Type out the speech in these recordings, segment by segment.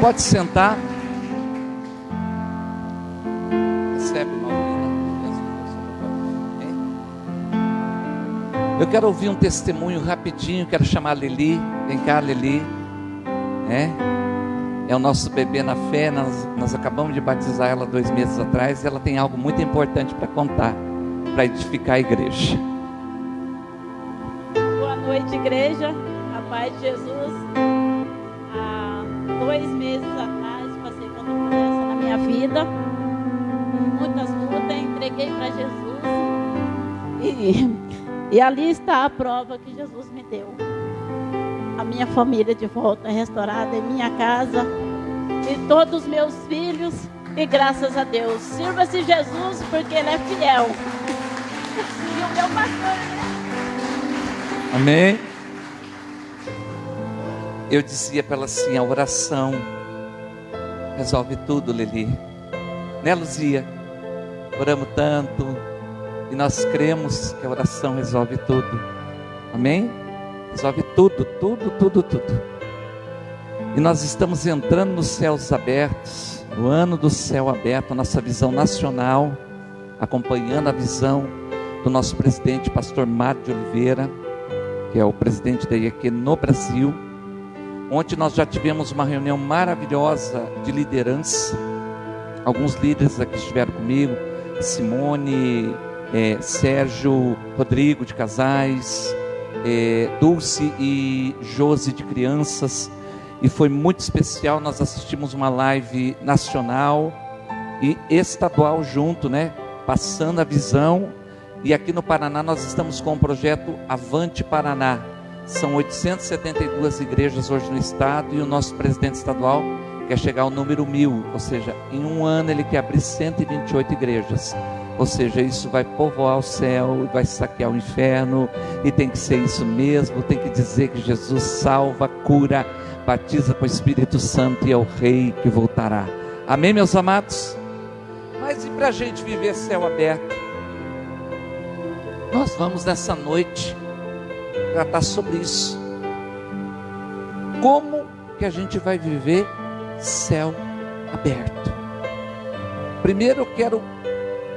Pode sentar. Recebe uma Eu quero ouvir um testemunho rapidinho. Quero chamar a Lili. Vem cá, Lili. É o nosso bebê na fé. Nós acabamos de batizar ela 2 meses atrás. Ela tem algo muito importante para contar, para edificar a igreja. Boa noite, igreja. A paz de Jesus. Há 2 meses atrás passei por uma mudança na minha vida. Muitas lutas, entreguei para Jesus. E ali está a prova que Jesus me deu. A minha família de volta restaurada em minha casa. E todos os meus filhos. E graças a Deus. Sirva-se Jesus porque Ele é fiel. E o meu pastor, Amém. Eu dizia para ela assim: a oração resolve tudo, Lili. Né, Luzia? Oramos tanto e nós cremos que a oração resolve tudo. Amém? Resolve tudo, tudo, tudo, tudo. E nós estamos entrando nos céus abertos, no ano do céu aberto, a nossa visão nacional, acompanhando a visão do nosso presidente, pastor Mário de Oliveira, que é o presidente da IEQ no Brasil. Ontem nós já tivemos uma reunião maravilhosa de liderança. Alguns líderes aqui estiveram comigo: Simone, Sérgio, Rodrigo de casais, Dulce e Josi de crianças. E foi muito especial. Nós assistimos uma live nacional e estadual junto, né? Passando a visão. E aqui no Paraná nós estamos com o projeto Avante Paraná. São 872 igrejas hoje no estado, e o nosso presidente estadual quer chegar ao número 1000, ou seja, em um ano ele quer abrir 128 igrejas. Ou seja, isso vai povoar o céu, vai saquear o inferno, e tem que ser isso mesmo. Tem que dizer que Jesus salva, cura, batiza com o Espírito Santo e é o Rei que voltará. Amém, meus amados? Mas e para a gente viver céu aberto? Nós vamos nessa noite tratar sobre isso. Como que a gente vai viver céu aberto? Primeiro eu quero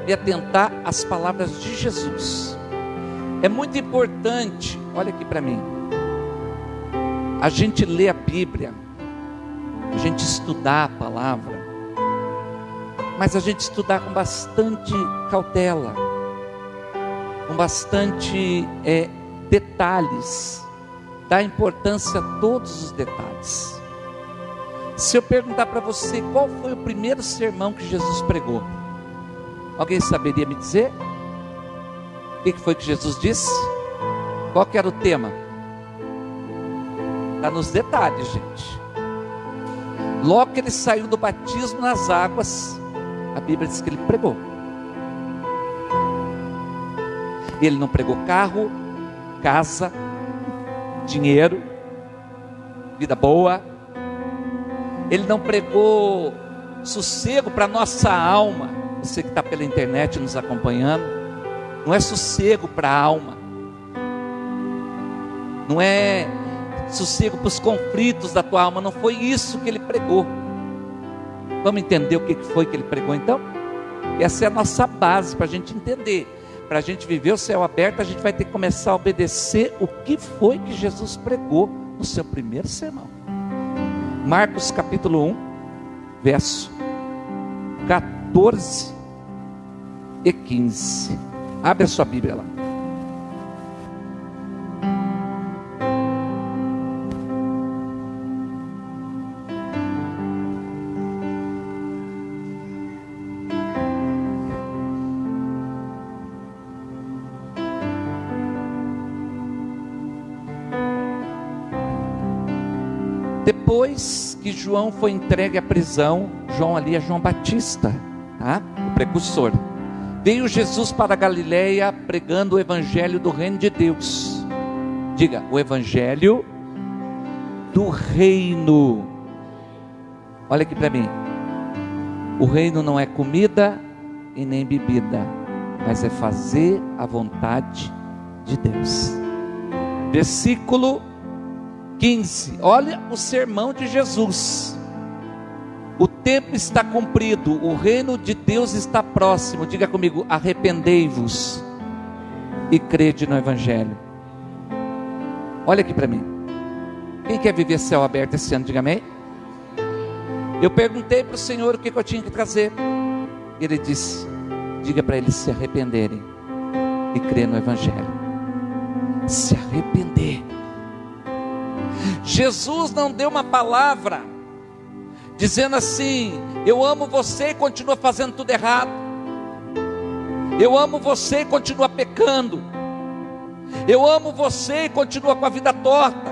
me atentar às palavras de Jesus. É muito importante, olha aqui para mim, a gente ler a Bíblia, a gente estudar a palavra, mas a gente estudar com bastante cautela, com bastante detalhes, dar importância a todos os detalhes. Se eu perguntar para você qual foi o primeiro sermão que Jesus pregou, alguém saberia me dizer? O que foi que Jesus disse? Qual que era o tema? Está nos detalhes, gente. Logo que ele saiu do batismo nas águas, a Bíblia diz que ele pregou. Ele não pregou carro, casa, dinheiro, vida boa. Ele não pregou sossego para nossa alma. Você que está pela internet nos acompanhando, não é sossego para a alma, não é sossego para os conflitos da tua alma. Não foi isso que ele pregou. Vamos entender o que foi que ele pregou então? Essa é a nossa base para a gente entender. Para a gente viver o céu aberto, a gente vai ter que começar a obedecer o que foi que Jesus pregou no seu primeiro sermão. Marcos capítulo 1, verso 14 e 15. Abre a sua Bíblia lá. Depois que João foi entregue à prisão, João ali é João Batista, tá? O precursor. Veio Jesus para a Galileia pregando o evangelho do reino de Deus. Diga, o evangelho do reino. Olha aqui para mim. O reino não é comida e nem bebida, mas é fazer a vontade de Deus. Versículo 15, olha o sermão de Jesus. O tempo está cumprido, o reino de Deus está próximo. Diga comigo: arrependei-vos e crede no Evangelho. Olha aqui para mim. Quem quer viver céu aberto esse ano? Diga amém. Eu perguntei para o Senhor o que eu tinha que trazer. Ele disse: diga para eles se arrependerem e crer no Evangelho. Se arrepender. Jesus não deu uma palavra dizendo assim: eu amo você e continua fazendo tudo errado. Eu amo você e continua pecando. Eu amo você e continua com a vida torta.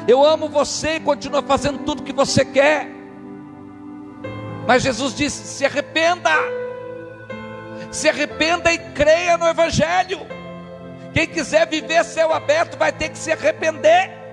Eu amo você e continua fazendo tudo que você quer. Mas Jesus disse: se arrependa. Se arrependa e creia no Evangelho. Quem quiser viver céu aberto vai ter que se arrepender.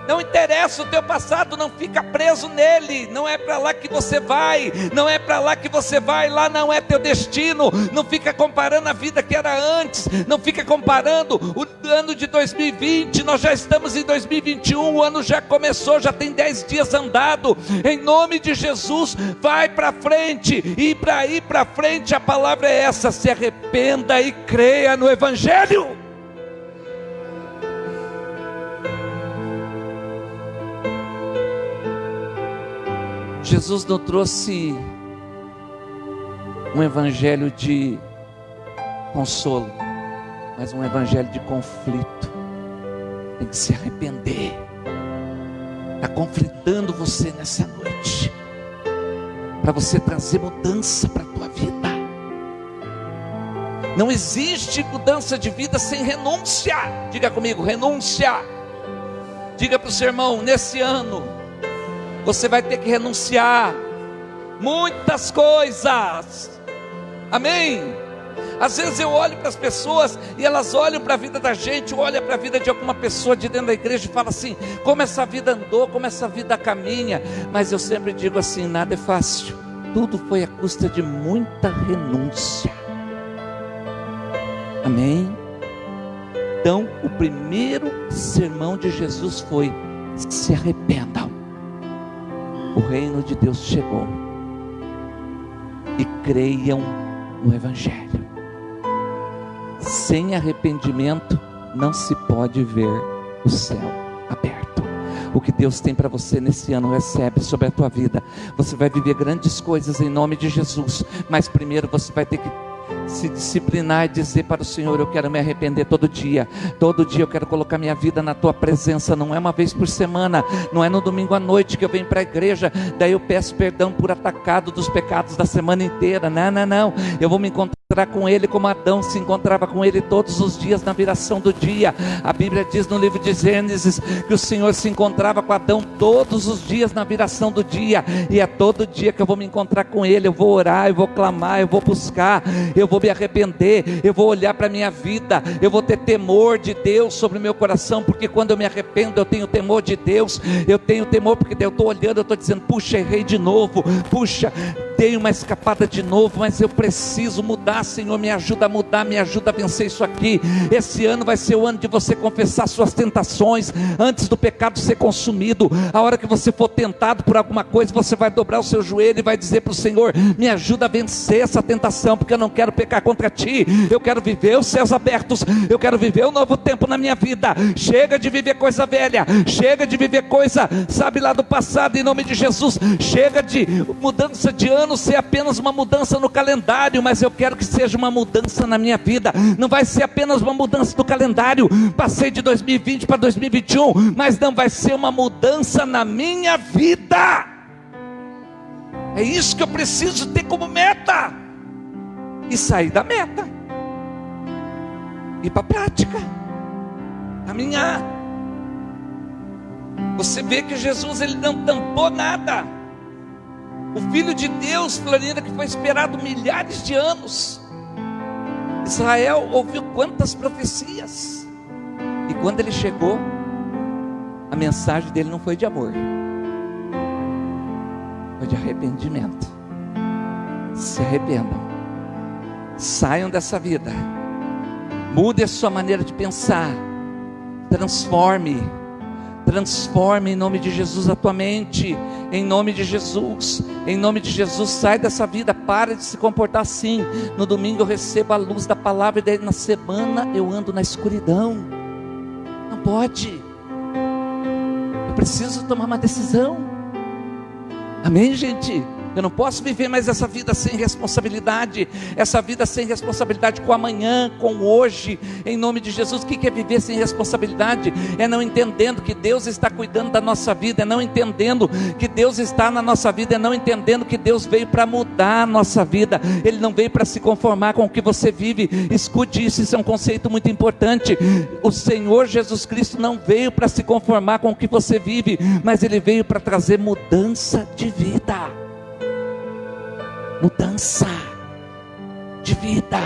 Não interessa o teu passado, não fica preso nele. Não é para lá que você vai. Não é para lá que você vai. Lá não é teu destino. Não fica comparando a vida que era antes. Não fica comparando o ano de 2020. Nós já estamos em 2021. O ano já começou, já tem 10 dias andado. Em nome de Jesus, vai para frente. E para ir para frente, a palavra é essa: se arrependa e creia no Evangelho. Jesus não trouxe um evangelho de consolo, mas um evangelho de conflito. Tem que se arrepender. Está conflitando você nessa noite, para você trazer mudança para a tua vida. Não existe mudança de vida sem renúncia. Diga comigo: renúncia. Diga para o seu irmão: nesse ano você vai ter que renunciar muitas coisas. Amém? Às vezes eu olho para as pessoas e elas olham para a vida da gente, olham para a vida de alguma pessoa de dentro da igreja e falam assim: como essa vida andou, como essa vida caminha. Mas eu sempre digo assim: nada é fácil. Tudo foi à custa de muita renúncia. Amém? Então o primeiro sermão de Jesus foi: se arrependam. O reino de Deus chegou. E creiam no Evangelho. Sem arrependimento não se pode ver o céu aberto. O que Deus tem para você nesse ano, recebe sobre a tua vida. Você vai viver grandes coisas em nome de Jesus. Mas primeiro você vai ter que se disciplinar e dizer para o Senhor: eu quero me arrepender todo dia. Todo dia eu quero colocar minha vida na tua presença. Não é uma vez por semana, não é no domingo à noite que eu venho para a igreja, daí eu peço perdão por atacado dos pecados da semana inteira. Não, eu vou me encontrar com Ele como Adão se encontrava com Ele todos os dias na viração do dia. A Bíblia diz no livro de Gênesis que o Senhor se encontrava com Adão todos os dias na viração do dia. E é todo dia que eu vou me encontrar com Ele. Eu vou orar, eu vou clamar, eu vou buscar, eu vou me arrepender, eu vou olhar para a minha vida, eu vou ter temor de Deus sobre o meu coração. Porque quando eu me arrependo, eu tenho temor de Deus. Eu tenho temor porque eu estou olhando, eu estou dizendo: puxa, errei de novo, puxa, dei uma escapada de novo, mas eu preciso mudar. Senhor, me ajuda a mudar, me ajuda a vencer isso aqui. Esse ano vai ser o ano de você confessar suas tentações antes do pecado ser consumido. A hora que você for tentado por alguma coisa, você vai dobrar o seu joelho e vai dizer para o Senhor: me ajuda a vencer essa tentação, porque eu não quero pecar contra ti. Eu quero viver os céus abertos, eu quero viver um novo tempo na minha vida. Chega de viver coisa velha, chega de viver coisa, sabe, lá do passado, em nome de Jesus. Chega de mudança de ano ser apenas uma mudança no calendário, mas eu quero que seja uma mudança na minha vida. Não vai ser apenas uma mudança do calendário. Passei de 2020 para 2021, mas não vai ser uma mudança na minha vida. É isso que eu preciso ter como meta. E sair da meta, ir para a prática, caminhar. Você vê que Jesus, ele não tampou nada. O Filho de Deus, Florinda, que foi esperado milhares de anos. Israel ouviu quantas profecias. E quando ele chegou, a mensagem dele não foi de amor, foi de arrependimento. Se arrependam. Saiam dessa vida. Mude a sua maneira de pensar. Transforme Transforme em nome de Jesus a tua mente, em nome de Jesus, em nome de Jesus. Sai dessa vida, para de se comportar assim. No domingo eu recebo a luz da palavra, e daí na semana eu ando na escuridão. Não pode. Eu preciso tomar uma decisão. Amém, gente? Eu não posso viver mais essa vida sem responsabilidade, essa vida sem responsabilidade com amanhã, com hoje, em nome de Jesus. O que é viver sem responsabilidade? É não entendendo que Deus está cuidando da nossa vida, é não entendendo que Deus está na nossa vida, é não entendendo que Deus veio para mudar a nossa vida. Ele não veio para se conformar com o que você vive. Escute isso, isso é um conceito muito importante. O Senhor Jesus Cristo não veio para se conformar com o que você vive, mas Ele veio para trazer mudança de vida. Mudança de vida.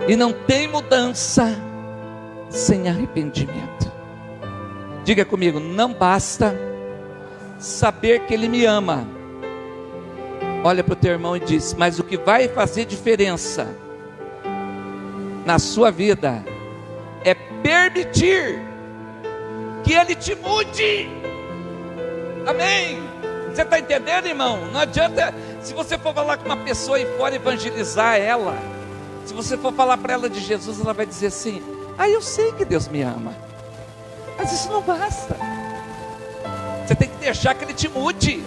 E não tem mudança sem arrependimento. Diga comigo: não basta saber que Ele me ama. Olha para o teu irmão e diz: mas o que vai fazer diferença na sua vida é permitir que Ele te mude. Amém? Você está entendendo, irmão? Não adianta, se você for falar com uma pessoa e for evangelizar ela, se você for falar para ela de Jesus, ela vai dizer assim: eu sei que Deus me ama, mas isso não basta. Você tem que deixar que Ele te mude.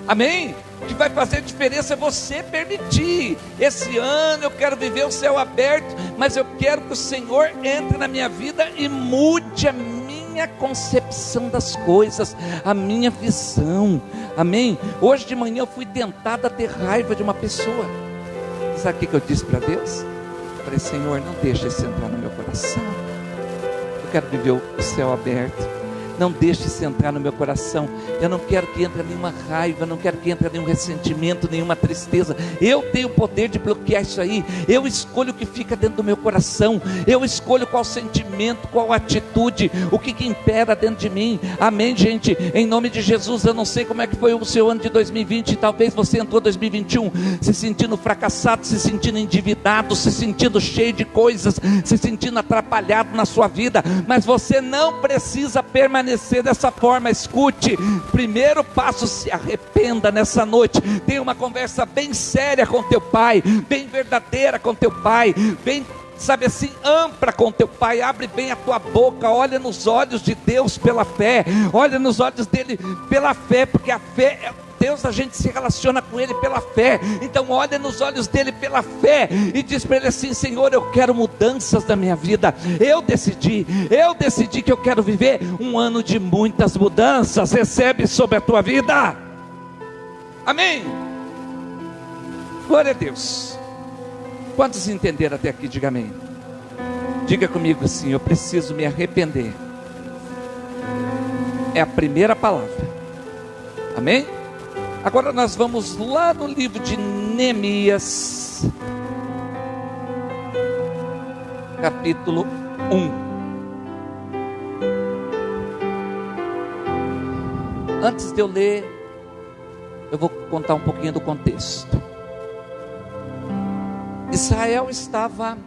Amém? O que vai fazer diferença é você permitir. Esse ano eu quero viver o céu aberto, mas eu quero que o Senhor entre na minha vida e mude a minha concepção das coisas, a minha visão. Amém? Hoje de manhã eu fui tentado a ter raiva de uma pessoa. Sabe o que eu disse para Deus? Eu falei: Senhor, não deixa isso entrar no meu coração. Eu quero viver o céu aberto. Não deixe isso entrar no meu coração. Eu não quero que entre nenhuma raiva, não quero que entre nenhum ressentimento, nenhuma tristeza. Eu tenho o poder de bloquear isso aí. Eu escolho o que fica dentro do meu coração. Eu escolho qual sentimento, qual atitude, o que impera dentro de mim. Amém, gente? Em nome de Jesus. Eu não sei como é que foi o seu ano de 2020. Talvez você entrou em 2021 se sentindo fracassado, se sentindo endividado, se sentindo cheio de coisas, se sentindo atrapalhado na sua vida. Mas você não precisa permanecer dessa forma. Escute, primeiro passo: se arrependa nessa noite. Tenha uma conversa bem séria com teu pai, bem verdadeira com teu pai, bem, sabe assim, ampla com teu pai. Abre bem a tua boca, olha nos olhos de Deus pela fé, olha nos olhos dele pela fé, porque a fé é Deus, a gente se relaciona com Ele pela fé. Então olha nos olhos dele pela fé e diz para Ele assim: Senhor, eu quero mudanças na minha vida. Eu decidi que eu quero viver um ano de muitas mudanças. Recebe sobre a tua vida. Amém? Glória a Deus. Quantos entenderam até aqui? Diga amém. Diga comigo assim: eu preciso me arrepender. É a primeira palavra. Amém? Agora nós vamos lá no livro de Neemias, capítulo 1. Antes de eu ler, eu vou contar um pouquinho do contexto. Israel estava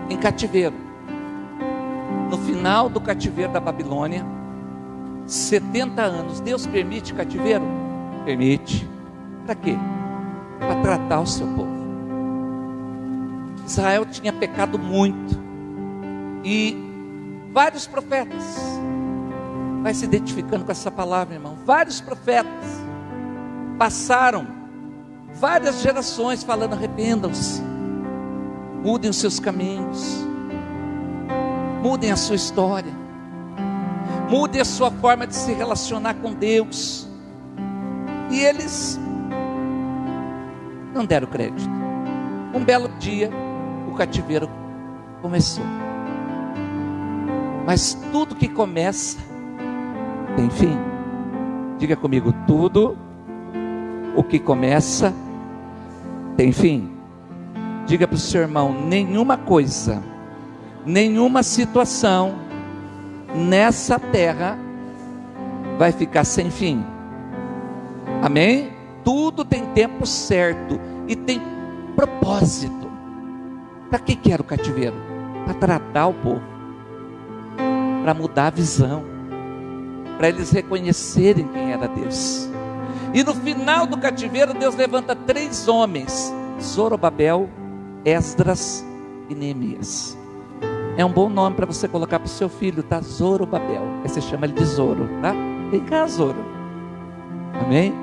em cativeiro. No final do cativeiro da Babilônia, 70 anos. Deus permite cativeiro? Permite. Para quê? Para tratar o seu povo. Israel tinha pecado muito, e vários profetas, vai se identificando com essa palavra, irmão. Vários profetas passaram várias gerações falando: arrependam-se, mudem os seus caminhos, mudem a sua história, mude a sua forma de se relacionar com Deus. E eles não deram crédito. Um belo dia, o cativeiro começou. Mas tudo que começa tem fim. Diga comigo: tudo o que começa tem fim. Diga para o seu irmão: nenhuma coisa, nenhuma situação nessa terra vai ficar sem fim. Amém? Tudo tem tempo certo e tem propósito. Para que era o cativeiro? Para tratar o povo. para mudar a visão, para eles reconhecerem quem era Deus. E no final do cativeiro, Deus levanta 3 homens: Zorobabel, Esdras e Neemias. É um bom nome para você colocar para o seu filho, tá? Zorobabel. Aí você chama ele de Zoro, tá? Vem cá, Zoro. Amém?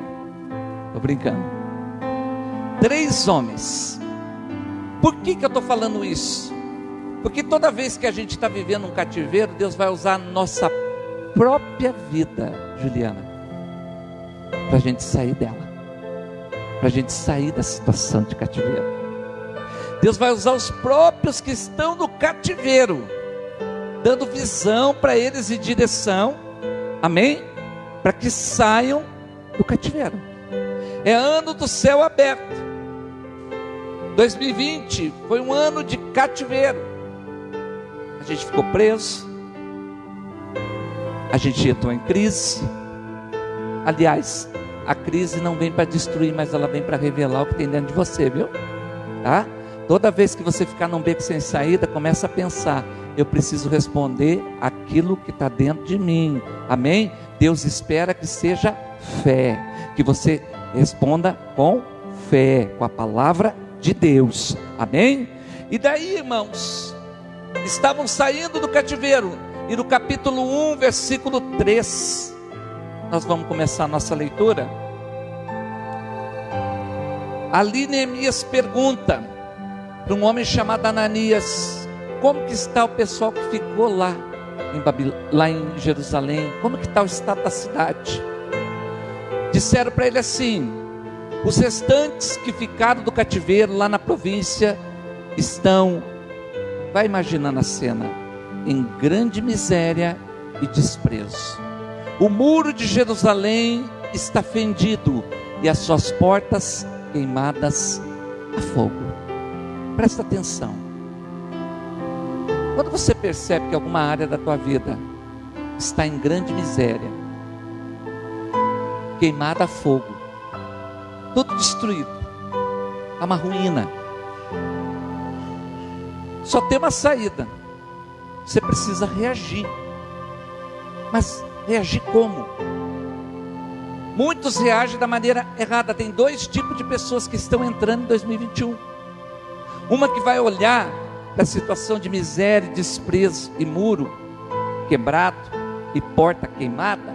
Estou brincando. 3 homens. Por que eu estou falando isso? Porque toda vez que a gente está vivendo um cativeiro, Deus vai usar a nossa própria vida, Juliana, para a gente sair dela, para a gente sair da situação de cativeiro. Deus vai usar os próprios que estão no cativeiro, dando visão para eles e direção, amém? Para que saiam do cativeiro. É ano do céu aberto. 2020 foi um ano de cativeiro. A gente ficou preso, a gente entrou em crise. Aliás, a crise não vem para destruir, mas ela vem para revelar o que tem dentro de você, viu? Tá? Toda vez que você ficar num beco sem saída, começa a pensar: eu preciso responder aquilo que está dentro de mim, amém? Deus espera que seja fé, que você responda com fé, com a palavra de Deus, amém? E daí, irmãos, estavam saindo do cativeiro, e no capítulo 1, versículo 3, nós vamos começar a nossa leitura. Ali Neemias pergunta para um homem chamado Ananias: como que está o pessoal que ficou lá em Jerusalém? Como que está o estado da cidade? Disseram para ele assim: os restantes que ficaram do cativeiro lá na província estão, vai imaginando a cena, em grande miséria e desprezo. O muro de Jerusalém está fendido e as suas portas queimadas a fogo. Presta atenção. Quando você percebe que alguma área da tua vida está em grande miséria, queimada a fogo, tudo destruído, é uma ruína, só tem uma saída: você precisa reagir. Mas reagir como? Muitos reagem da maneira errada. Tem 2 tipos de pessoas que estão entrando em 2021. Uma que vai olhar para a situação de miséria, desprezo e muro quebrado e porta queimada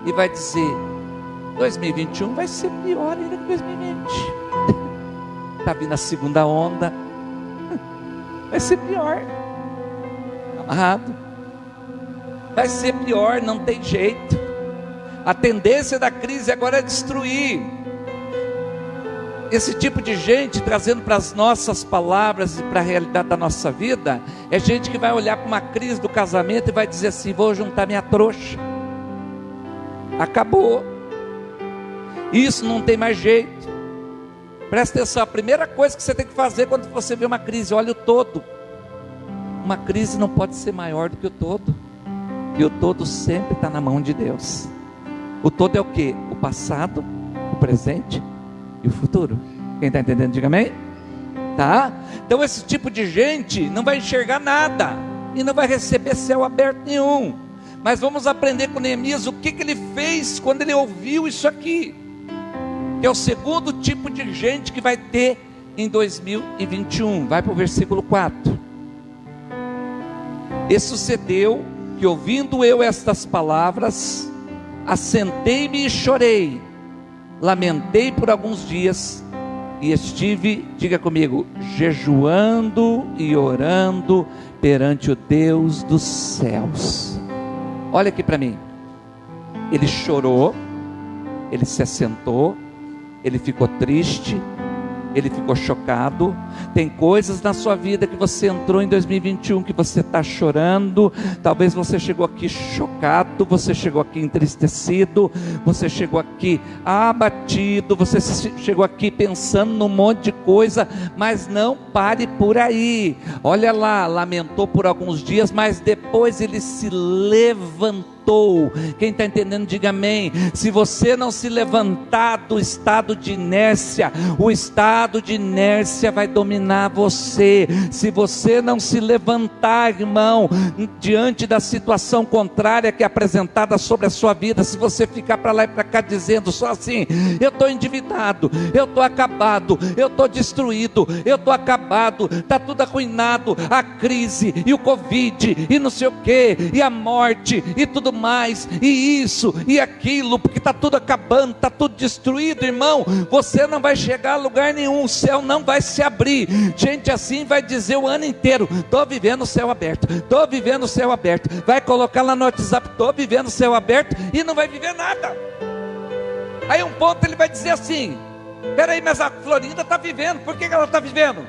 e vai dizer: 2021 vai ser pior ainda que 2020. Está vindo a segunda onda, vai ser pior. Amarrado. Vai ser pior, não tem jeito. A tendência da crise agora é destruir. Esse tipo de gente, trazendo para as nossas palavras e para a realidade da nossa vida, é gente que vai olhar para uma crise do casamento e vai dizer assim: vou juntar minha trouxa, acabou, isso não tem mais jeito. Presta atenção, a primeira coisa que você tem que fazer quando você vê uma crise, olha o todo. Uma crise não pode ser maior do que o todo, e o todo sempre está na mão de Deus. O todo é o que? O passado, o presente e o futuro. Quem está entendendo, diga amém. Tá? Então esse tipo de gente não vai enxergar nada e não vai receber céu aberto nenhum. Mas vamos aprender com Neemias o que ele fez quando ele ouviu isso aqui, que é o segundo tipo de gente que vai ter em 2021. Vai para o versículo 4. E sucedeu que, ouvindo eu estas palavras, assentei-me e chorei, lamentei por alguns dias, e estive, diga comigo, jejuando e orando perante o Deus dos céus. Olha aqui para mim. Ele chorou, ele se assentou, ele ficou triste, ele ficou chocado. Tem coisas na sua vida que você entrou em 2021 que você está chorando. Talvez você chegou aqui chocado, você chegou aqui entristecido, você chegou aqui abatido, você chegou aqui pensando num monte de coisa. Mas não pare por aí. Olha lá, lamentou por alguns dias, mas depois ele se levantou. Quem está entendendo, diga amém. Se você não se levantar do estado de inércia, o estado de inércia vai dominar dominar você. Se você não se levantar, irmão, diante da situação contrária que é apresentada sobre a sua vida, se você ficar para lá e para cá dizendo só assim: eu estou endividado, eu estou acabado, eu estou destruído, eu estou acabado, está tudo arruinado, a crise, e o Covid, e não sei o que, e a morte, e tudo mais, e isso, e aquilo, porque está tudo acabando, está tudo destruído, irmão, você não vai chegar a lugar nenhum, o céu não vai se abrir. Gente assim vai dizer o ano inteiro: estou vivendo o céu aberto, estou vivendo o céu aberto, vai colocar lá no WhatsApp: estou vivendo o céu aberto, e não vai viver nada. Aí um ponto ele vai dizer assim: peraí, mas a Florinda está vivendo, por que ela está vivendo?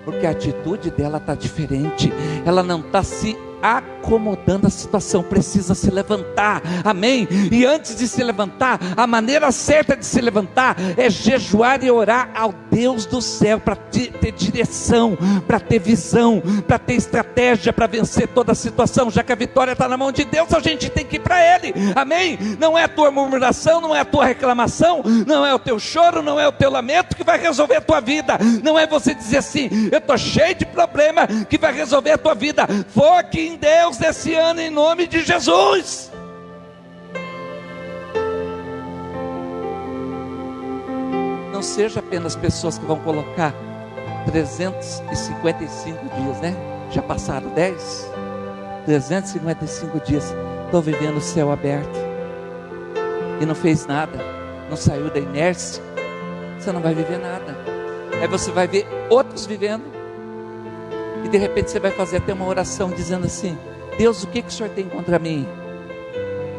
Porque a atitude dela está diferente, ela não está se acomodando à situação, precisa se levantar, amém? E antes de se levantar, a maneira certa de se levantar é jejuar e orar ao Deus do céu, para ter direção, para ter visão, para ter estratégia, para vencer toda a situação. Já que a vitória está na mão de Deus, a gente tem que ir para Ele, amém? Não é a tua murmuração, não é a tua reclamação, não é o teu choro, não é o teu lamento que vai resolver a tua vida, não é você dizer assim: eu estou cheio de problema, que vai resolver a tua vida. Foque em Deus nesse ano, em nome de Jesus. Não seja apenas pessoas que vão colocar 355 dias, né? Já passaram 10? 355 dias, estou vivendo o céu aberto, e não fez nada, não saiu da inércia. Você não vai viver nada. Aí você vai ver outros vivendo, e de repente você vai fazer até uma oração dizendo assim: Deus, o que o Senhor tem contra mim?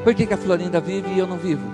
Por que a Florinda vive e eu não vivo?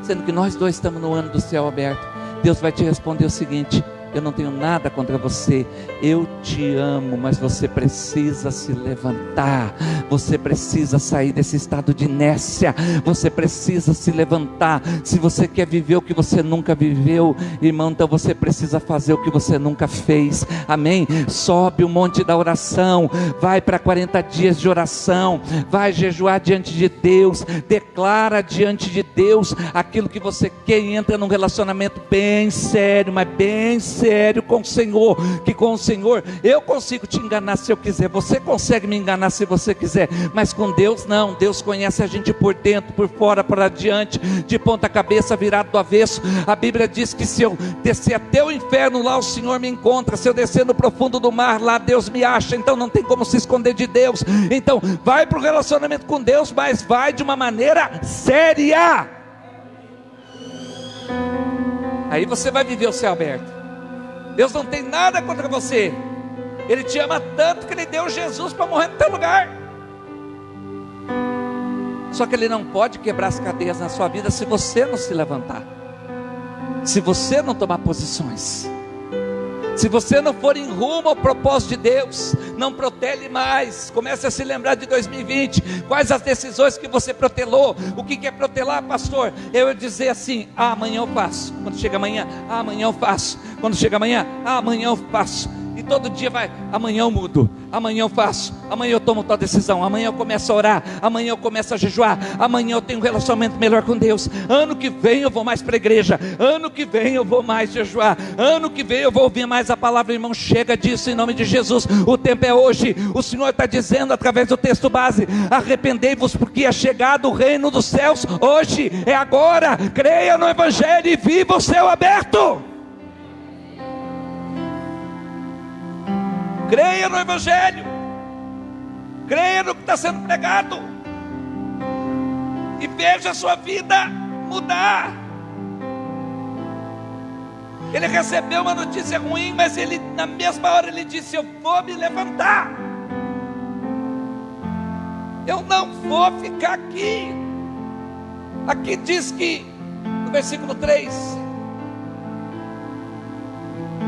Sendo que nós dois estamos no ano do céu aberto. Deus vai te responder o seguinte: eu não tenho nada contra você, eu te amo, mas você precisa se levantar, você precisa sair desse estado de inércia, você precisa se levantar. Se você quer viver o que você nunca viveu, irmão, então você precisa fazer o que você nunca fez, amém? Sobe o monte da oração, vai para 40 dias de oração, vai jejuar diante de Deus, declara diante de Deus aquilo que você quer, e entra num relacionamento bem sério, mas bem sério com o Senhor, que com o Senhor eu consigo te enganar se eu quiser, você consegue me enganar se você quiser, mas com Deus não. Deus conhece a gente por dentro, por fora, por adiante, de ponta cabeça, virado do avesso. A Bíblia diz que se eu descer até o inferno, lá o Senhor me encontra. Se eu descer no profundo do mar, lá Deus me acha. Então não tem como se esconder de Deus. Então vai para o relacionamento com Deus, mas vai de uma maneira séria. Aí você vai viver o céu aberto. Deus não tem nada contra você, Ele te ama tanto que Ele deu Jesus para morrer no teu lugar. Só que Ele não pode quebrar as cadeias na sua vida se você não se levantar, se você não tomar posições, se você não for em rumo ao propósito de Deus. Não protele mais. Comece a se lembrar de 2020. Quais as decisões que você protelou? O que é protelar, pastor? Eu dizer assim: amanhã eu faço. Quando chega amanhã, amanhã eu faço. Quando chega amanhã, amanhã eu faço. E todo dia vai: amanhã eu mudo, amanhã eu faço, amanhã eu tomo tal decisão, amanhã eu começo a orar, amanhã eu começo a jejuar, amanhã eu tenho um relacionamento melhor com Deus, ano que vem eu vou mais para a igreja, ano que vem eu vou mais jejuar, ano que vem eu vou ouvir mais a palavra. Irmão, chega disso em nome de Jesus. O tempo é hoje. O Senhor está dizendo através do texto base: arrependei-vos, porque é chegado o reino dos céus. Hoje é agora. Creia no Evangelho e viva o céu aberto. Creia no Evangelho, creia no que está sendo pregado, e veja a sua vida mudar. Ele recebeu uma notícia ruim, mas ele, na mesma hora, ele disse: eu vou me levantar, eu não vou ficar aqui. Aqui diz que, no versículo 3,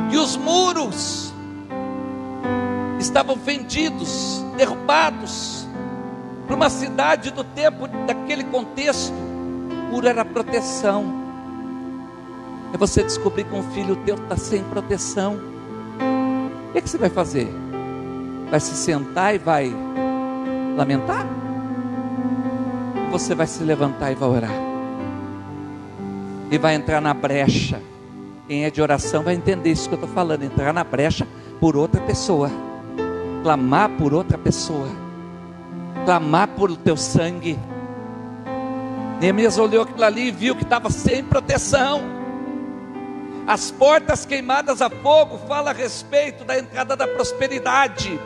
que os muros estavam fendidos, derrubados. Para uma cidade do tempo, daquele contexto, o muro era proteção. É você descobrir que um filho teu está sem proteção. O que você vai fazer? Vai se sentar e vai lamentar? Ou você vai se levantar e vai orar? E vai entrar na brecha, Quem é de oração vai entender isso que eu estou falando. Entrar na brecha por outra pessoa, clamar por outra pessoa, clamar por o teu sangue. Neemias olhou aquilo ali e viu que estava sem proteção. As portas queimadas a fogo fala a respeito da entrada da prosperidade,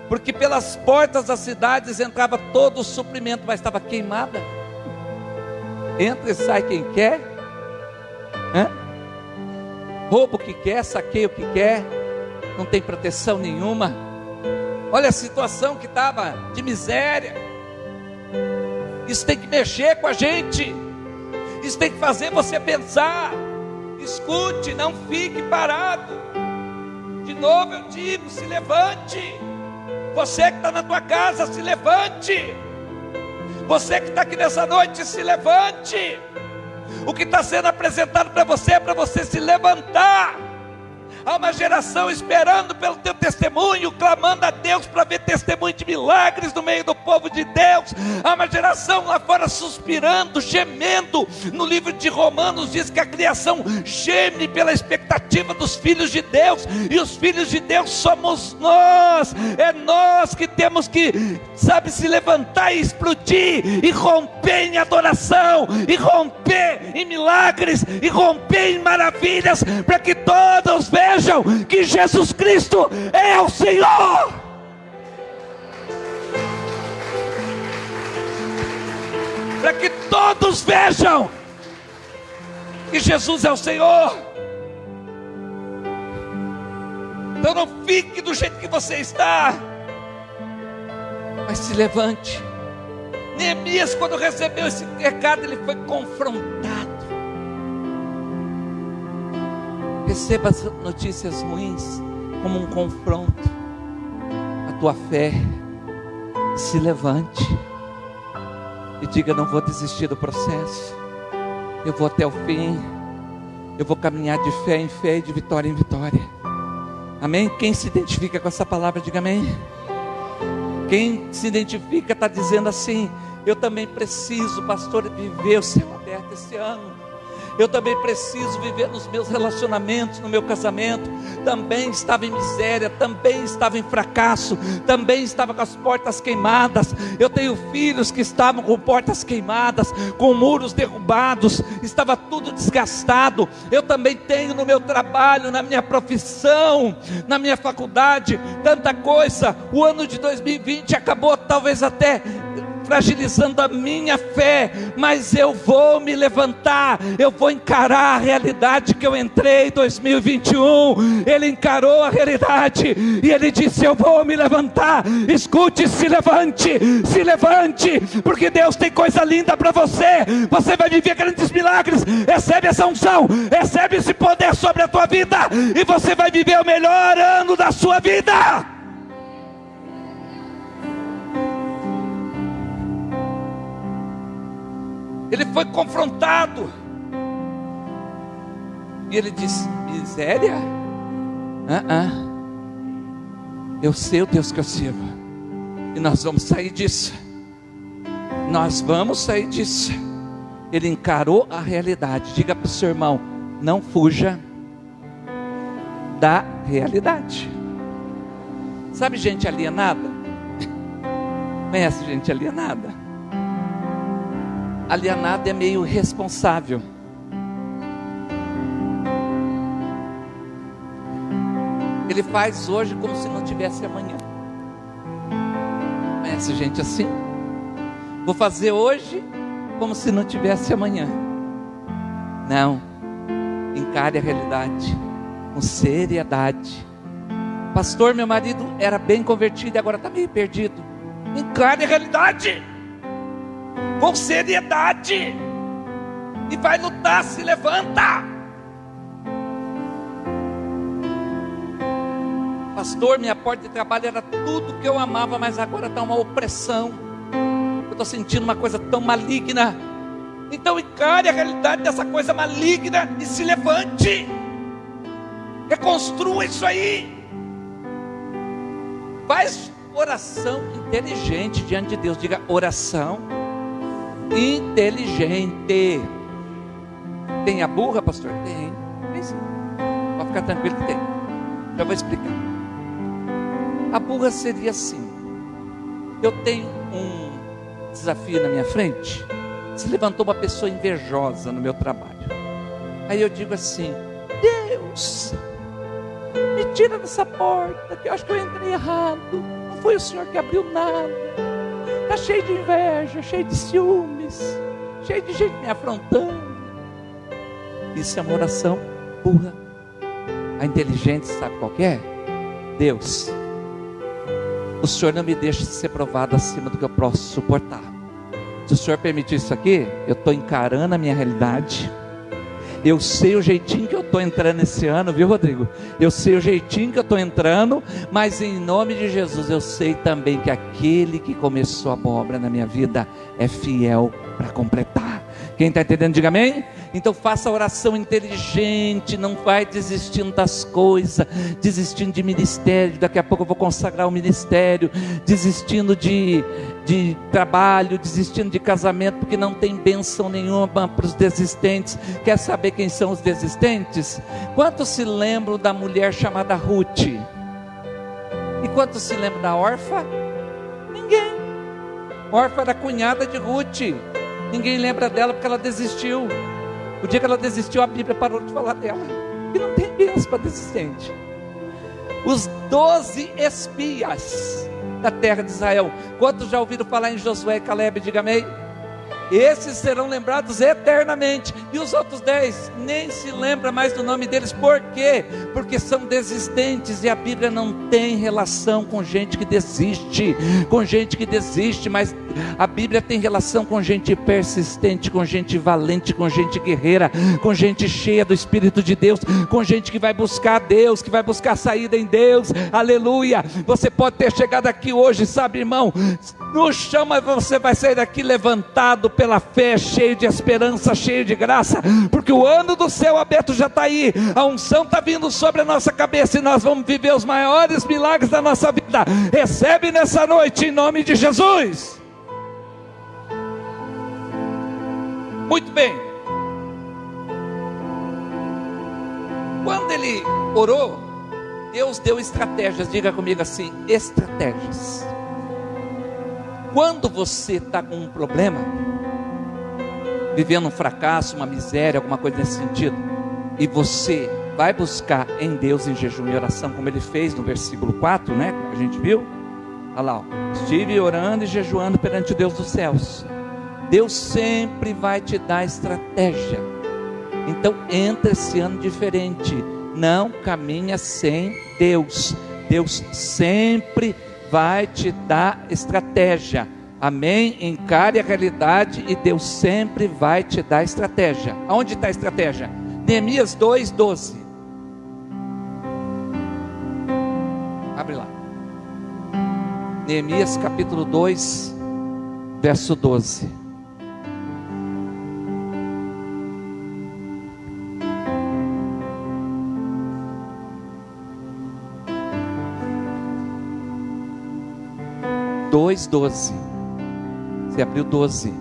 porque pelas portas das cidades entrava todo o suprimento, mas estava queimada. Entra e sai quem quer, rouba o que quer, saqueia o que quer, não tem proteção nenhuma. Olha a situação que estava de miséria. Isso tem que mexer com a gente, isso tem que fazer você pensar. Escute, não fique parado. De novo eu digo, se levante. Você que está na tua casa, se levante. Você que está aqui nessa noite, se levante. O que está sendo apresentado para você é para você se levantar. Há uma geração esperando pelo teu testemunho, clamando a Deus para ver testemunho de milagres no meio do povo de Deus. Há uma geração lá fora suspirando, gemendo. No livro de Romanos diz que a criação geme pela expectativa dos filhos de Deus. E os filhos de Deus somos nós. É nós que temos que, se levantar e explodir, e romper em adoração, e romper em milagres, e romper em maravilhas, para que todos vejam que Jesus Cristo é o Senhor. Para que todos vejam que Jesus é o Senhor. Então não fique do jeito que você está, mas se levante. Neemias, quando recebeu esse recado, ele foi confrontado. Receba as notícias ruins como um confronto. A tua fé, se levante e diga: não vou desistir do processo, eu vou até o fim, eu vou caminhar de fé em fé e de vitória em vitória. Amém? Quem se identifica com essa palavra, diga amém. Quem se identifica está dizendo assim: eu também preciso, pastor, viver o céu aberto esse ano. Eu também preciso viver nos meus relacionamentos, no meu casamento. Também estava em miséria, também estava em fracasso, também estava com as portas queimadas. Eu tenho filhos que estavam com portas queimadas, com muros derrubados, estava tudo desgastado. Eu também tenho no meu trabalho, na minha profissão, na minha faculdade, tanta coisa. O ano de 2020 acabou talvez até fragilizando a minha fé, mas eu vou me levantar, eu vou encarar a realidade que eu entrei em 2021. Ele encarou a realidade e ele disse: eu vou me levantar. Escute, se levante, porque Deus tem coisa linda para você. Você vai viver grandes milagres. Recebe essa unção, recebe esse poder sobre a tua vida, e você vai viver o melhor ano da sua vida. Ele foi confrontado e ele disse: miséria? Eu sei o Deus que eu sirvo, e nós vamos sair disso. Nós vamos sair disso. Ele encarou a realidade. Diga para o seu irmão: não fuja da realidade. Sabe gente alienada? Conhece gente alienada? Alienado é meio irresponsável. Ele faz hoje como se não tivesse amanhã. Conhece gente assim? Vou fazer hoje como se não tivesse amanhã. Não. Encare a realidade com seriedade. Pastor, meu marido era bem convertido e agora está meio perdido. Encare a realidade com seriedade e vai lutar. Se levanta. Pastor, minha porta de trabalho era tudo que eu amava, mas agora está uma opressão. Eu estou sentindo uma coisa tão maligna. Então encare a realidade dessa coisa maligna e se levante. Reconstrua isso aí. Faz oração inteligente diante de Deus. Diga: oração inteligente. Tem a burra, pastor? Tem sim. ficar tranquilo que tem. Já vou explicar. A burra seria assim: eu tenho um desafio na minha frente. Se levantou uma pessoa invejosa no meu trabalho. Aí eu digo assim: Deus, me tira dessa porta, que eu acho que eu entrei errado. Não foi o Senhor que abriu nada. Está cheio de inveja, cheio de ciúmes, cheio de gente me afrontando. Isso é uma oração burra. A inteligente sabe qual que é? Deus, o Senhor não me deixa ser provado acima do que eu posso suportar. Se o Senhor permitir isso aqui, eu estou encarando a minha realidade. Eu sei o jeitinho que eu estou entrando esse ano, viu, Rodrigo? Eu sei o jeitinho que eu estou entrando, mas em nome de Jesus eu sei também que aquele que começou a boa obra na minha vida é fiel para completar. Quem está entendendo, diga amém. Então faça a oração inteligente, não vai desistindo das coisas, desistindo de ministério. Daqui a pouco eu vou consagrar o ministério, desistindo de trabalho, desistindo de casamento, porque não tem bênção nenhuma para os desistentes. Quer saber quem são os desistentes? Quantos se lembram da mulher chamada Ruth? E quantos se lembram da órfã? Ninguém. Órfã era cunhada de Ruth. Ninguém lembra dela porque ela desistiu. O dia que ela desistiu, a Bíblia parou de falar dela. E não tem bênção para desistente. Os 12 espias da terra de Israel. Quantos já ouviram falar em Josué e Caleb? Diga amém. Esses serão lembrados eternamente. E os outros 10 nem se lembra mais do nome deles. Por quê? Porque são desistentes. E a Bíblia não tem relação com gente que desiste. Com gente que desiste. Mas a Bíblia tem relação com gente persistente, com gente valente, com gente guerreira, com gente cheia do Espírito de Deus, com gente que vai buscar Deus, que vai buscar saída em Deus. Aleluia. Você pode ter chegado aqui hoje, sabe, irmão, no chão, mas você vai sair daqui levantado pela fé, cheio de esperança, cheio de graça, porque o ano do céu aberto já está aí. A unção está vindo sobre a nossa cabeça e nós vamos viver os maiores milagres da nossa vida. Recebe nessa noite em nome de Jesus. Muito bem. Quando ele orou, Deus deu estratégias. Diga comigo assim: estratégias. Quando você está com um problema, vivendo um fracasso, uma miséria, alguma coisa nesse sentido, e você vai buscar em Deus, em jejum e oração, como ele fez no versículo 4, né, que a gente viu, olha lá, ó, estive orando e jejuando perante o Deus dos céus. Deus sempre vai te dar estratégia. Então entra esse ano diferente. Não caminha sem Deus. Deus sempre vai te dar estratégia. Amém? Encare a realidade e Deus sempre vai te dar estratégia. Aonde está a estratégia? Neemias 2:12. Abre lá. Neemias capítulo 2, verso 12. Dois 12. Você abriu 12.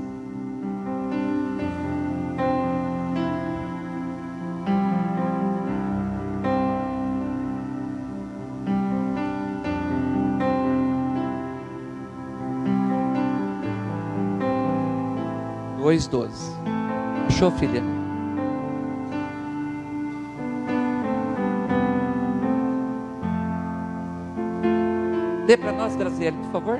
Dois 12. Achou, filha? Dê para nós, Graziele, por favor.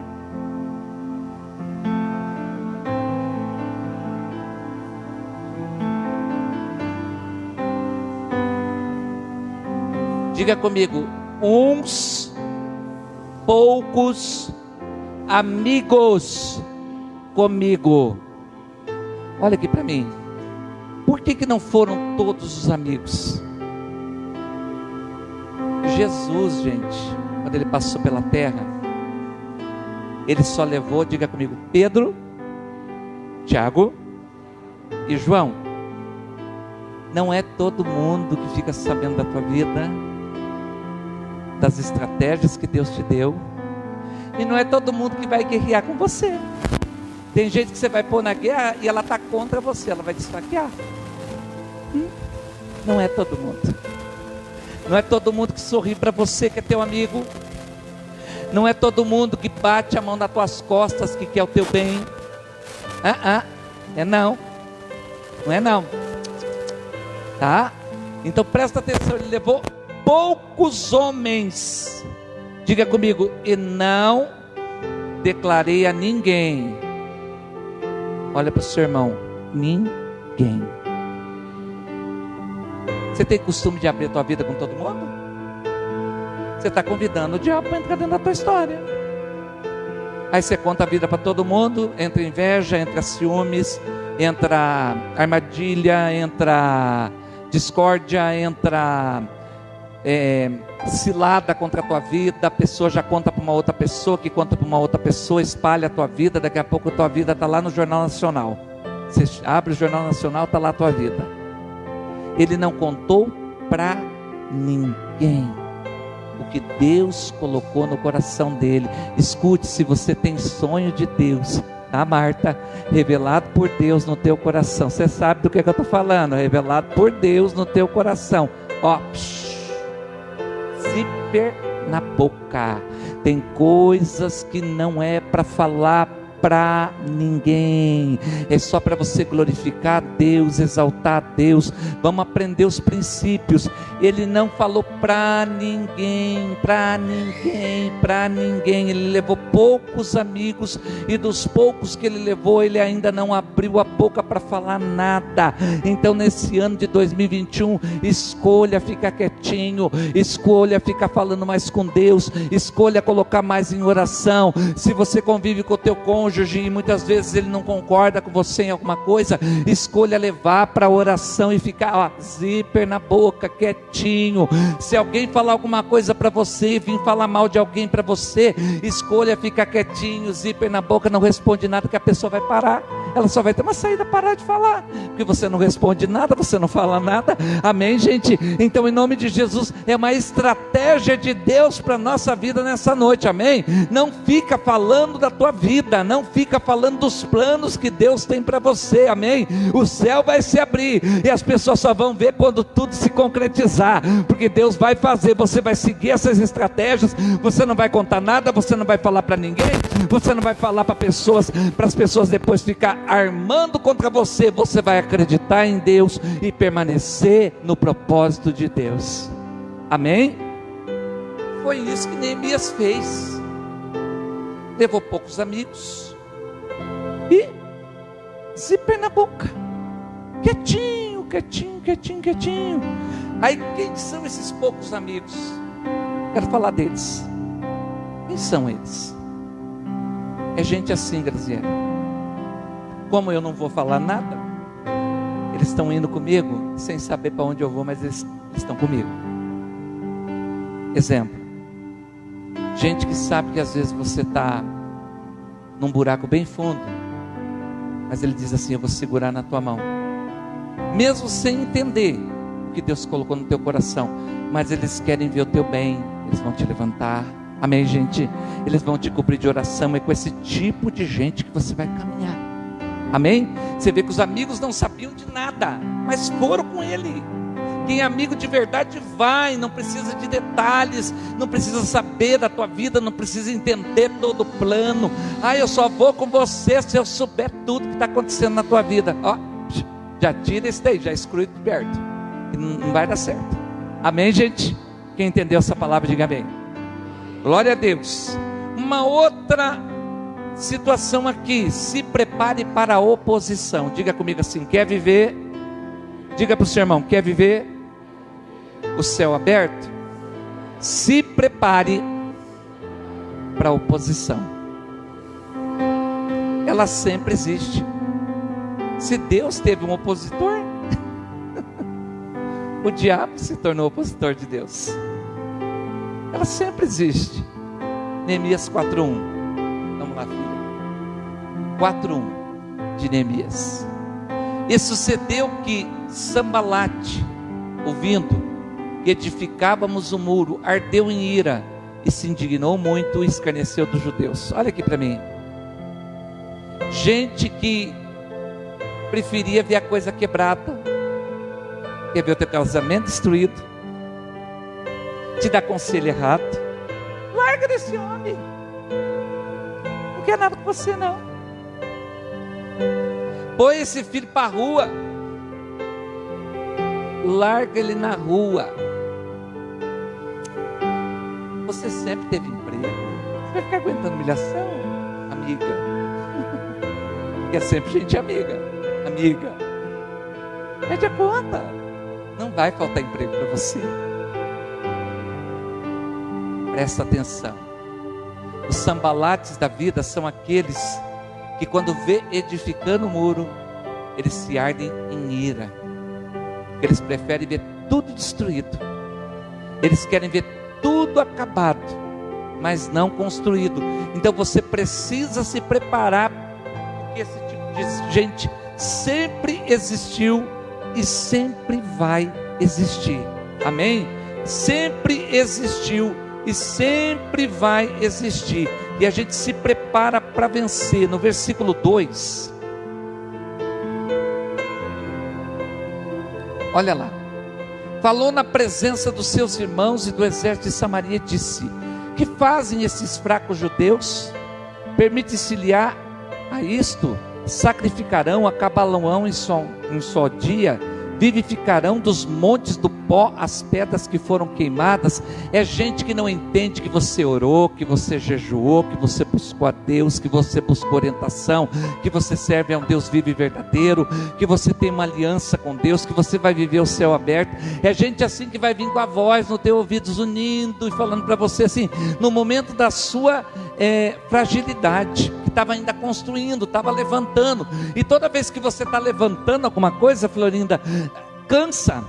Diga comigo: uns poucos amigos comigo. Olha aqui para mim. Por que não foram todos os amigos? Jesus, gente, quando ele passou pela terra, ele só levou, diga comigo, Pedro, Tiago e João. Não é todo mundo que fica sabendo da tua vida, das estratégias que Deus te deu, e não é todo mundo que vai guerrear com você. Tem gente que você vai pôr na guerra e ela está contra você, ela vai te esfaquear. Não é todo mundo. Não é todo mundo que sorri para você que é teu amigo. Não é todo mundo que bate a mão nas tuas costas que quer o teu bem. É não. Não é não. Tá? Então presta atenção, ele levou poucos homens. Diga comigo, e não declarei a ninguém. Olha para o seu irmão, ninguém. Você tem costume de abrir a tua vida com todo mundo? Você está convidando o diabo para entrar dentro da tua história. Aí você conta a vida para todo mundo, entra inveja, entra ciúmes, entra armadilha, entra discórdia, entra cilada contra a tua vida. A pessoa já conta para uma outra pessoa, que conta para uma outra pessoa, espalha a tua vida. Daqui a pouco a tua vida está lá no Jornal Nacional. Você abre o Jornal Nacional, está lá a tua vida. Ele não contou para ninguém o que Deus colocou no coração dele. Escute, se você tem sonho de Deus, tá, Marta? Revelado por Deus no teu coração. Você sabe do que eu estou falando? Revelado por Deus no teu coração. Ó, zíper na boca. Tem coisas que não é para falar para ninguém, é só para você glorificar a Deus, exaltar a Deus. Vamos aprender os princípios. Ele não falou para ninguém, para ninguém, para ninguém. Ele levou poucos amigos, e dos poucos que ele levou, ele ainda não abriu a boca para falar nada. Então nesse ano de 2021, escolha ficar quietinho, escolha ficar falando mais com Deus, escolha colocar mais em oração. Se você convive com o teu cônjuge e muitas vezes ele não concorda com você em alguma coisa, escolha levar para a oração e ficar zíper na boca, quietinho. Se alguém falar alguma coisa para você e vir falar mal de alguém para você, escolha ficar quietinho, zíper na boca, não responde nada, que a pessoa vai parar. Ela só vai ter uma saída, parar de falar, porque você não responde nada, você não fala nada. Amém, gente? Então, em nome de Jesus, é uma estratégia de Deus para a nossa vida nessa noite, amém? Não fica falando da tua vida, não fica falando dos planos que Deus tem para você, amém? O céu vai se abrir, e as pessoas só vão ver quando tudo se concretizar, porque Deus vai fazer. Você vai seguir essas estratégias, você não vai contar nada, você não vai falar para ninguém, você não vai falar para as pessoas depois ficar armando contra você. Você vai acreditar em Deus e permanecer no propósito de Deus, amém? Foi isso que Neemias fez. Levou poucos amigos e zíper na boca, quietinho, quietinho, quietinho, quietinho. Aí quem são esses poucos amigos? Quero falar deles. Quem são eles? É gente assim, Graziela. Como eu não vou falar nada, eles estão indo comigo sem saber para onde eu vou, mas eles estão comigo. Exemplo, gente que sabe que às vezes você está num buraco bem fundo, mas ele diz assim: eu vou segurar na tua mão, mesmo sem entender o que Deus colocou no teu coração, mas eles querem ver o teu bem, eles vão te levantar, amém, gente? Eles vão te cobrir de oração. É com esse tipo de gente que você vai caminhar, amém? Você vê que os amigos não sabiam de nada, mas foram com ele. Quem é amigo de verdade vai, não precisa de detalhes, não precisa saber da tua vida, não precisa entender todo o plano. Eu só vou com você se eu souber tudo que está acontecendo na tua vida. Já tira esse daí, já exclui de perto, não vai dar certo, amém, gente? Quem entendeu essa palavra, diga amém. Glória a Deus. Uma outra situação aqui: se prepare para a oposição. Diga comigo assim: quer viver? Diga para o seu irmão: quer viver o céu aberto? Se prepare para a oposição. Ela sempre existe. Se Deus teve um opositor, o diabo se tornou opositor de Deus. Ela sempre existe. Neemias 4:1. Vamos lá, filha. 4:1 de Neemias. E sucedeu que Sambalate, ouvindo que edificávamos o muro, ardeu em ira e se indignou muito e escarneceu dos judeus. Olha aqui para mim. Gente que preferia ver a coisa quebrada, quer ver o teu casamento destruído, te dá conselho errado. Larga desse homem. Não quer nada com você, não. Põe esse filho para a rua. Larga ele na rua. Você sempre teve emprego. Você vai ficar aguentando humilhação, amiga? Que é sempre gente amiga. Amiga, pede a conta. Não vai faltar emprego para você. Presta atenção. Os sambalates da vida são aqueles que, quando vê edificando o muro, eles se ardem em ira. Eles preferem ver tudo destruído. Eles querem ver tudo acabado, mas não construído. Então você precisa se preparar, porque esse tipo de gente sempre existiu e sempre vai existir. Amém? Sempre existiu e sempre vai existir. E a gente se prepara para vencer. No versículo 2, olha lá. Falou na presença dos seus irmãos e do exército de Samaria e disse: que fazem esses fracos judeus? Permite-se-lhe-á a isto? Sacrificarão, acabalarão em só dia, vivificarão dos montes do pó as pedras que foram queimadas. É gente que não entende que você orou, que você jejuou, que você buscou a Deus, que você buscou orientação, que você serve a um Deus vivo e verdadeiro, que você tem uma aliança com Deus, que você vai viver o céu aberto. É gente assim que vai vir com a voz no teu ouvido zunindo e falando para você assim, no momento da sua fragilidade, que estava ainda construindo, estava levantando. E toda vez que você está levantando alguma coisa, Florinda, cansa,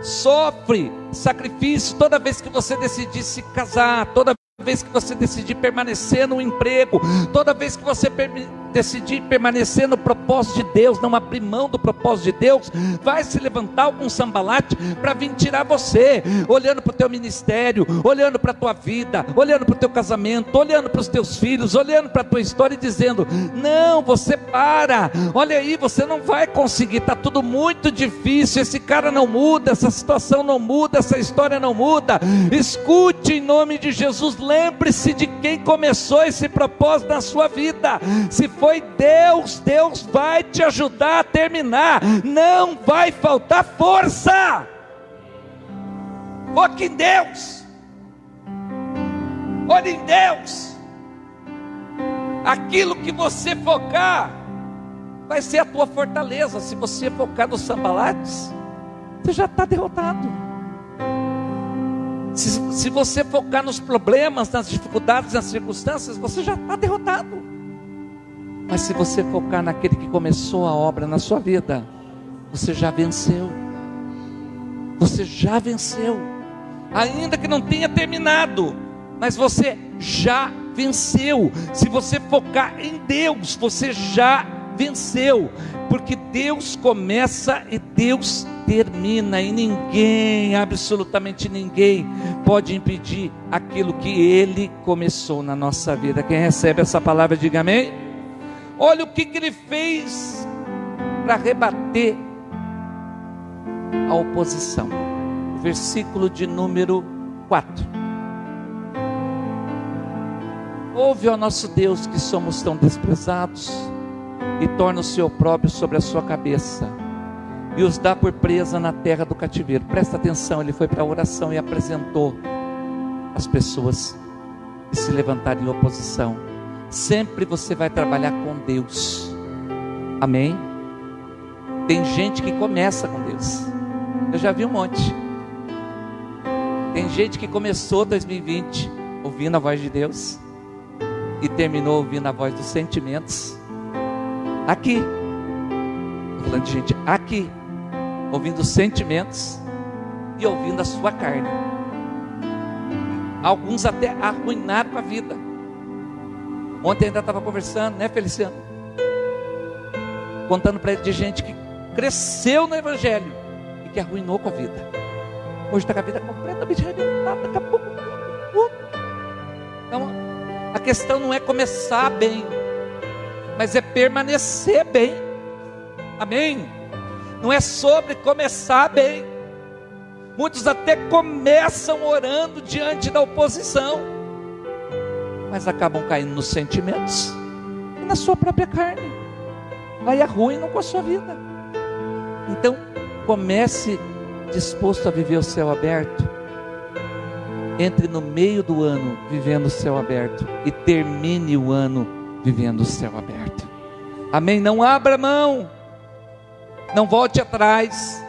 sofre sacrifício. Toda vez que você decidir se casar, toda vez que você decidir permanecer no emprego, toda vez que você decidir permanecer no propósito de Deus, não abrir mão do propósito de Deus, vai se levantar algum sambalate para vir tirar você, olhando para o teu ministério, olhando para a tua vida, olhando para o teu casamento, olhando para os teus filhos, olhando para a tua história e dizendo: não, você para, olha aí, você não vai conseguir, está tudo muito difícil, esse cara não muda, essa situação não muda, essa história não muda. Escute em nome de Jesus, lembre-se de quem começou esse propósito na sua vida. Se foi Deus, Deus vai te ajudar a terminar. Não vai faltar força. Foque em Deus. Olhe em Deus. Aquilo que você focar vai ser a tua fortaleza. Se você focar nos sambalates, você já está derrotado. Se você focar nos problemas, nas dificuldades, nas circunstâncias, você já está derrotado. Mas se você focar naquele que começou a obra na sua vida, você já venceu. Você já venceu. Ainda que não tenha terminado, mas você já venceu. Se você focar em Deus, você já venceu. Porque Deus começa e Deus termina. E ninguém, absolutamente ninguém, pode impedir aquilo que Ele começou na nossa vida. Quem recebe essa palavra, diga amém. Olha o que Ele fez para rebater a oposição. Versículo de número 4. Ouve, ó nosso Deus, que somos tão desprezados, e torna o seu opróbrio sobre a sua cabeça, e os dá por presa na terra do cativeiro. Presta atenção, ele foi para a oração e apresentou as pessoas que se levantaram em oposição. Sempre você vai trabalhar com Deus. Amém? Tem gente que começa com Deus. Eu já vi um monte. Tem gente que começou 2020 ouvindo a voz de Deus e terminou ouvindo a voz dos sentimentos. Aqui, estou falando de gente aqui, ouvindo os sentimentos e ouvindo a sua carne. Alguns até arruinaram a vida. Ontem ainda estava conversando, né, Feliciano? Contando para ele de gente que cresceu no Evangelho e que arruinou com a vida. Hoje está com a vida completamente arrebentada, acabou com tudo. Então, a questão não é começar bem, mas é permanecer bem. Amém? Não é sobre começar bem. Muitos até começam orando diante da oposição, mas acabam caindo nos sentimentos e na sua própria carne. Aí arruinam com a sua vida. Então, comece disposto a viver o céu aberto. Entre no meio do ano vivendo o céu aberto e termine o ano vivendo o céu aberto. Amém? Não abra mão, não volte atrás,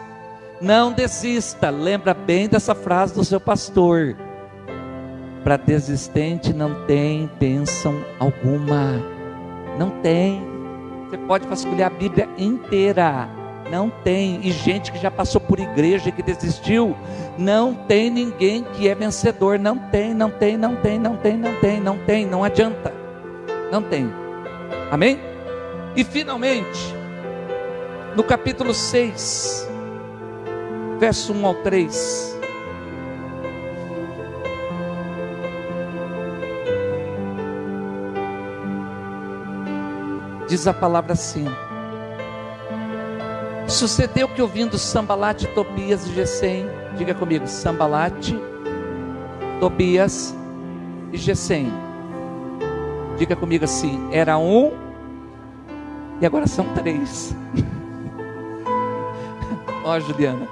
não desista. Lembra bem dessa frase do seu pastor: para desistente não tem bênção alguma. Não tem. Você pode vasculhar a Bíblia inteira, não tem. E gente que já passou por igreja e que desistiu, não tem ninguém que é vencedor. Não tem, não tem, não tem, não tem, não tem, não tem, não adianta, não tem. Amém? E finalmente, no capítulo 6, verso 1 ao 3, diz a palavra assim: sucedeu que ouvindo Sambalate, Tobias e Gesem, diga comigo, Sambalate, Tobias e Gesem, diga comigo assim, era um e agora são 3. Ó, Juliana,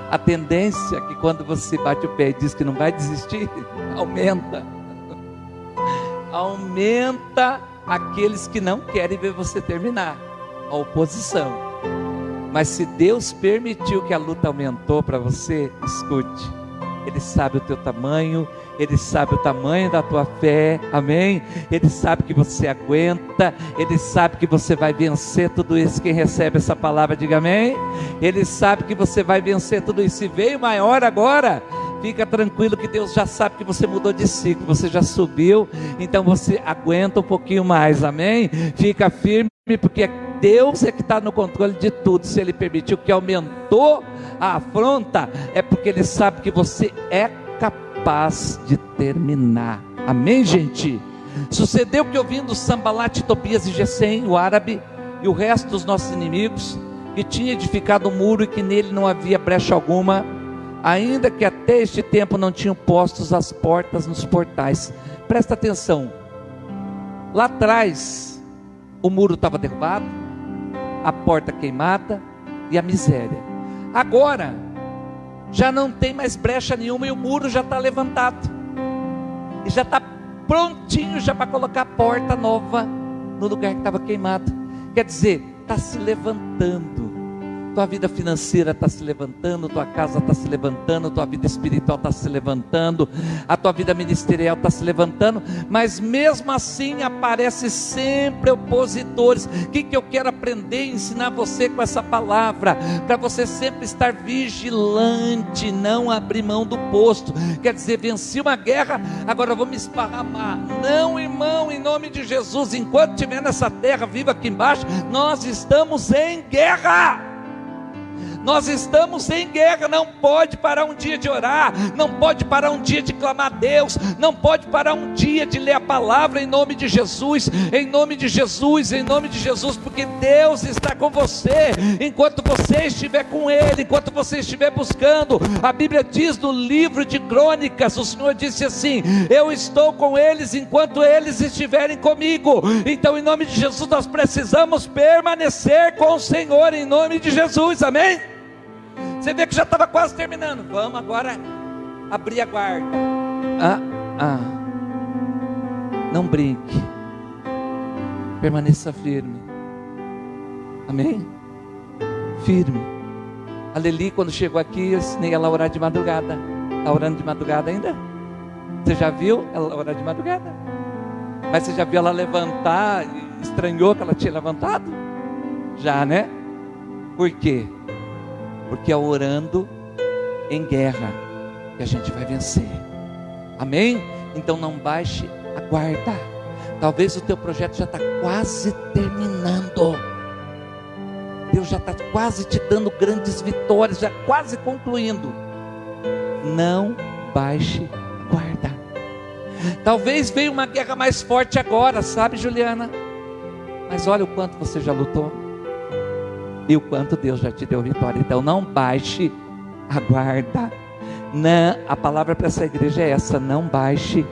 a tendência é que quando você bate o pé e diz que não vai desistir, aumenta aqueles que não querem ver você terminar, a oposição. Mas se Deus permitiu que a luta aumentou para você, escute, Ele sabe o teu tamanho, Ele sabe o tamanho da tua fé, amém? Ele sabe que você aguenta, Ele sabe que você vai vencer tudo isso. Quem recebe essa palavra, diga amém. Ele sabe que você vai vencer tudo isso. Se veio maior agora, fica tranquilo que Deus já sabe que você mudou de ciclo, você já subiu, então você aguenta um pouquinho mais, amém? Fica firme, porque Deus é que está no controle de tudo. Se Ele permitiu que aumentou a afronta, é porque Ele sabe que você é capaz de terminar, amém, gente? Sucedeu que ouvindo Sambalate, Tobias e Gesem, o árabe, e o resto dos nossos inimigos, que tinha edificado um muro e que nele não havia brecha alguma, ainda que até este tempo não tinham postos as portas nos portais. Presta atenção, lá atrás o muro estava derrubado, a porta queimada e a miséria. Agora já não tem mais brecha nenhuma e o muro já está levantado e já está prontinho já para colocar a porta nova no lugar que estava queimado. Quer dizer, está se levantando. Tua vida financeira está se levantando, tua casa está se levantando, tua vida espiritual está se levantando, a tua vida ministerial está se levantando, mas mesmo assim aparecem sempre opositores. O que eu quero aprender e ensinar você com essa palavra? Para você sempre estar vigilante, não abrir mão do posto. Quer dizer, venci uma guerra, agora eu vou me esparramar. Não, irmão, em nome de Jesus, enquanto estiver nessa terra viva aqui embaixo, nós estamos em guerra. Nós estamos em guerra. Não pode parar um dia de orar, não pode parar um dia de clamar a Deus, não pode parar um dia de ler a palavra, em nome de Jesus, em nome de Jesus, em nome de Jesus, porque Deus está com você, enquanto você estiver com Ele, enquanto você estiver buscando. A Bíblia diz no livro de Crônicas, o Senhor disse assim: eu estou com eles enquanto eles estiverem comigo. Então, em nome de Jesus, nós precisamos permanecer com o Senhor, em nome de Jesus, amém? Você vê que já estava quase terminando. Vamos agora abrir a guarda. Não brinque. Permaneça firme. Amém? Firme. A Leli, quando chegou aqui, eu ensinei ela a orar de madrugada. Está orando de madrugada ainda? Você já viu ela orar de madrugada? Mas você já viu ela levantar? Estranhou que ela tinha levantado? Já, né? Por quê? Porque é orando em guerra que a gente vai vencer, amém? Então não baixe a guarda. Talvez o teu projeto já está quase terminando, Deus já está quase te dando grandes vitórias, já quase concluindo. Não baixe a guarda. Talvez veio uma guerra mais forte agora, sabe, Juliana? Mas olha o quanto você já lutou e o quanto Deus já te deu vitória. Então não baixe a guarda. A palavra para essa igreja é essa: não baixe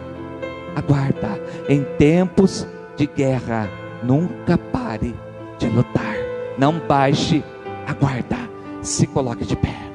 a guarda. Em tempos de guerra, nunca pare de lutar. Não baixe a guarda. Se coloque de pé.